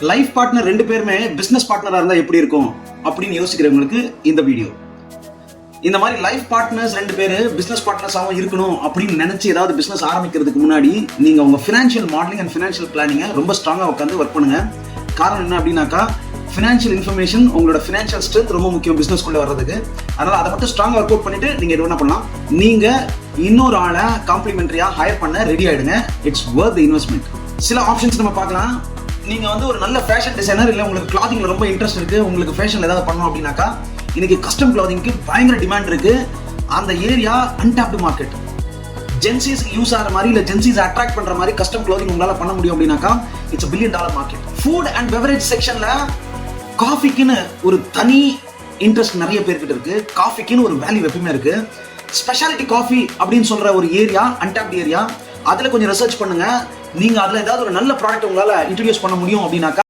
Life partner ரெண்டு பேருமே business பார்ட்னரா இருந்தா எப்படி இருக்கும் அப்படின்னு யோசிக்கிறவங்களுக்கு இந்த வீடியோ. இந்த மாதிரி லைஃப் பார்ட்னர்ஸ் ரெண்டு பேரு பிசினஸ் பார்ட்னர்ஸாகவும் இருக்கணும் அப்படின்னு நினைச்சு ஏதாவது பிசினஸ் ஆரம்பிக்கிறதுக்கு முன்னாடி நீங்க உங்க ஃபினான்ஷியல் மாடலிங் அண்ட் ஃபினான்ஷியல் பிளானிங்கை ரொம்ப ஸ்ட்ராங்கா உட்காந்து ஒர்க் பண்ணுங்க. காரணம் என்ன அப்படின்னாக்கா, ஃபினான்ஷியல் இன்ஃபர்மேஷன் உங்களோட ஃபினான்ஷியல் ஸ்ட்ரென்த் ரொம்ப முக்கியம் பிசினஸ்க்குள்ள வர்றதுக்கு. அதனால அதை மட்டும் ஸ்ட்ராங்கா ஒர்க் அவுட் பண்ணிட்டு நீங்க என்ன பண்ணலாம், நீங்க இன்னொரு ஆளை காம்ப்ளிமெண்டரியா ஹையர் பண்ண ரெடி ஆயிடுங்க. It's worth the investment. சில ஆப்ஷன்ஸ் நம்ம பார்க்கலாம். நீங்க வந்து ஒரு நல்ல ஃபேஷன் டிசைனர், இல்லை உங்களுக்கு கிளாத்திங்ல ரொம்ப இன்ட்ரெஸ்ட் இருக்கு, உங்களுக்கு ஃபேஷன்ல ஏதாவது பண்ணணும் அப்படின்னாக்கா, இன்னைக்கு கஸ்டம் கிளாத்திங்க்கு பயங்கர டிமாண்ட் இருக்கு. அந்த area untapped market. Gen Zs use ஆகிற மாதிரி, இல்லை ஜென்சிஸ் அட்ராக்ட் பண்ற மாதிரி கஸ்டம் கிளாத்திங் உங்களால பண்ண முடியும் அப்படின்னாக்கா, it's $1 billion market. Food and beverage செக்ஷன்ல காஃபிக்குன்னு ஒரு தனி இன்ட்ரெஸ்ட் நிறைய பேர்கிட்ட இருக்கு. காஃபிக்குன்னு ஒரு வேல்யூ எப்பவுமே இருக்கு. ஸ்பெஷாலிட்டி காஃபி அப்படின்னு சொல்ற ஒரு ஏரியா, அன்டாப்டு ஏரியா. அதுல கொஞ்சம் ரிசர்ச் பண்ணுங்க. நீங்க அதுல ஏதாவது ஒரு நல்ல ப்ராடக்ட் உங்களால இன்ட்ரோடியூஸ் பண்ண முடியும் அப்படின்னாக்கா